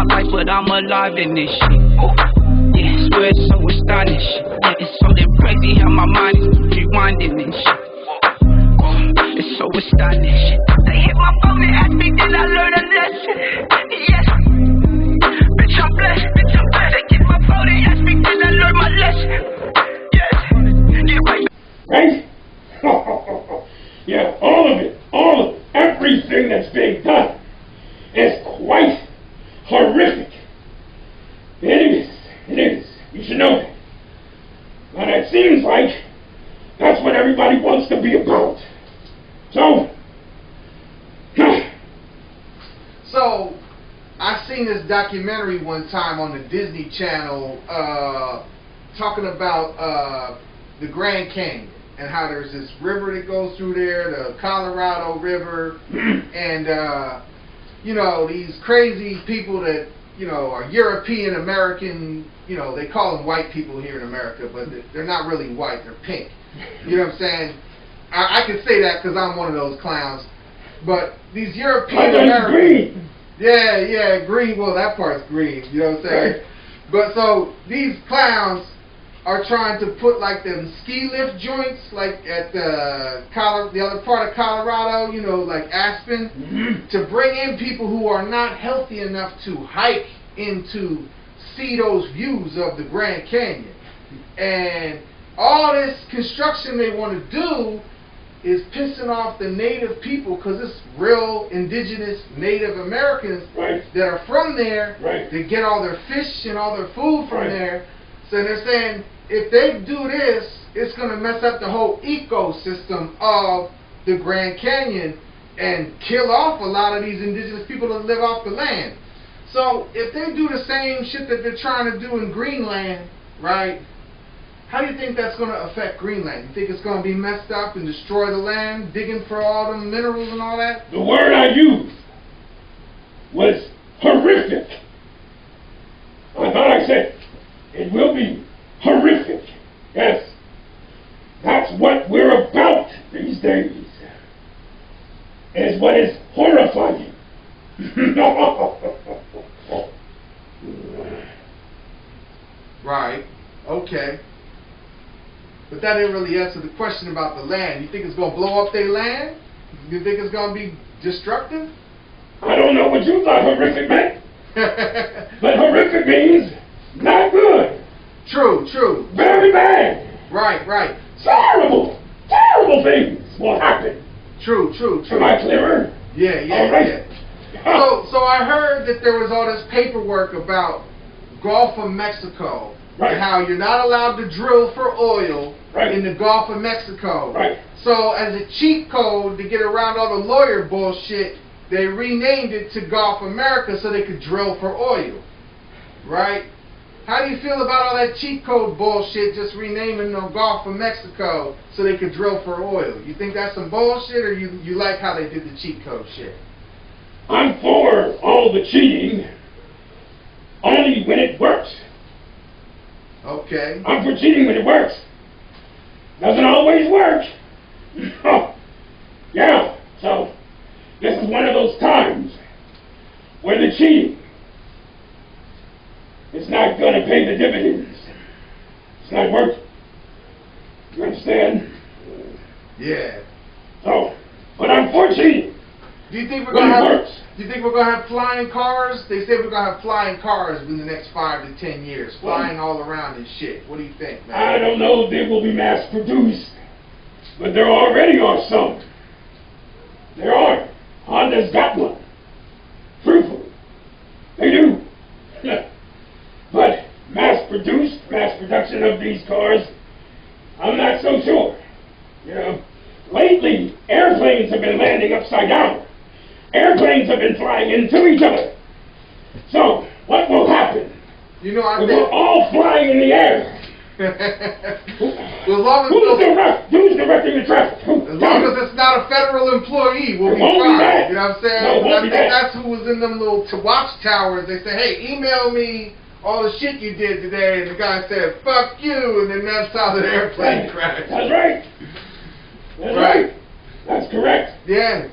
life, but I'm alive in this shit. Yeah, swear it's so astonishing. Yeah, it's so damn crazy how my mind is rewinding and shit. It's so astonishing. They hit my phone and asked me, did I learn a lesson? Yes. Bitch, I'm blessed. They hit my phone and asked me, did I learn my lesson? Yes. Yeah, right. Right? Yeah, all of it, everything that's being done is quite horrific. It is. You should know that. And it seems like that's what everybody wants to be about. So, I seen this documentary one time on the Disney Channel talking about the Grand Canyon and how there's this river that goes through there, the Colorado River, and these crazy people that are European American. They call them white people here in America, but they're not really white. They're pink. You know what I'm saying? I can say that because I'm one of those clowns. But these European Americans, green. Yeah, green. Well, that part's green. You know what I'm saying? Right. But so these clowns are trying to put like them ski lift joints, like at the other part of Colorado. Like Aspen, to bring in people who are not healthy enough to hike in to see those views of the Grand Canyon. And all this construction they want to do is pissing off the native people, because it's real indigenous Native Americans that are from there that get all their fish and all their food from there. So they're saying if they do this, it's going to mess up the whole ecosystem of the Grand Canyon and kill off a lot of these indigenous people that live off the land. So if they do the same shit that they're trying to do in Greenland, right? How do you think that's going to affect Greenland? You think it's going to be messed up and destroy the land, digging for all the minerals and all that? The word I used was horrific. I thought I said it will be horrific. Yes. That's what we're about these days. Is what is horrifying. Right. Okay. But that didn't really answer the question about the land. You think it's going to blow up their land? You think it's going to be destructive? I don't know what you thought horrific meant. But horrific means not good. True. Very bad. Right. Terrible things will happen. True. Am I clearer? Yeah. All right. So I heard that there was all this paperwork about Gulf of Mexico. Right. And how you're not allowed to drill for oil in the Gulf of Mexico. Right. So as a cheat code to get around all the lawyer bullshit, they renamed it to Gulf America so they could drill for oil. Right? How do you feel about all that cheat code bullshit, just renaming the Gulf of Mexico so they could drill for oil? You think that's some bullshit, or you like how they did the cheat code shit? I'm for all the cheating, only when it works. Okay. I'm for cheating when it works. Doesn't always work. Yeah, so this is one of those times where the cheating is not going to pay the dividends. It's not working. You understand? Yeah. So, but I'm for cheating. Do you think we're when gonna it have? works. Do you think we're gonna have flying cars? They say we're gonna have flying cars in the next 5 to 10 years, flying all around and shit. What do you think, man? I don't know if they will be mass produced, but there already are some. There are. Honda's got one. Truthfully, they do. But mass production of these cars, I'm not so sure. Lately airplanes have been landing upside down. Airplanes have been flying into each other. So, what will happen? We're all flying in the air. Who's directing the traffic? As long as it's not a federal employee, we'll be fine. You know what I'm saying? No, I think that's who was in them little watchtowers. They say, hey, email me all the shit you did today. And the guy said, fuck you. And then that's how the airplane crashed. That's right. That's right. That's correct. Yeah.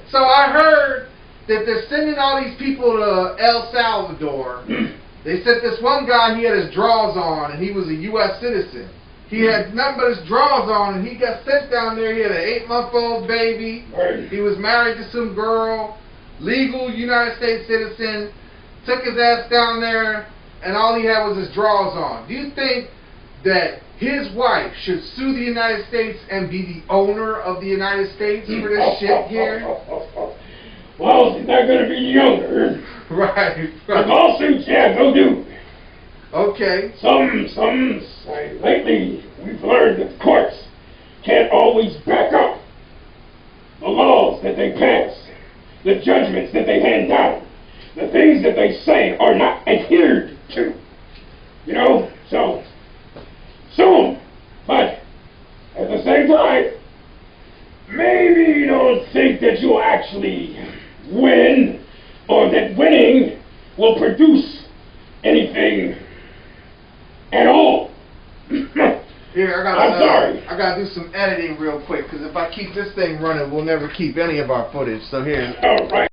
So I heard that they're sending all these people to El Salvador. They sent this one guy, he had his drawers on, and he was a U.S. citizen. He had nothing but his drawers on, and he got sent down there. He had an 8-month-old baby. He was married to some girl, legal United States citizen, took his ass down there, and all he had was his drawers on. Do you think that his wife should sue the United States and be the owner of the United States for this shit here? Well, she's not going to be the owner. Right. The lawsuits, yeah, go do. Okay. Lately, we've learned that the courts can't always back up the laws that they pass, the judgments that they hand down, the things that they say are not adhered to. You know, so, soon. But, at the same time, maybe you don't think that you'll actually win, or that winning will produce anything at all. Here, I'm sorry. I gotta do some editing real quick, because if I keep this thing running, we'll never keep any of our footage. So here. All right.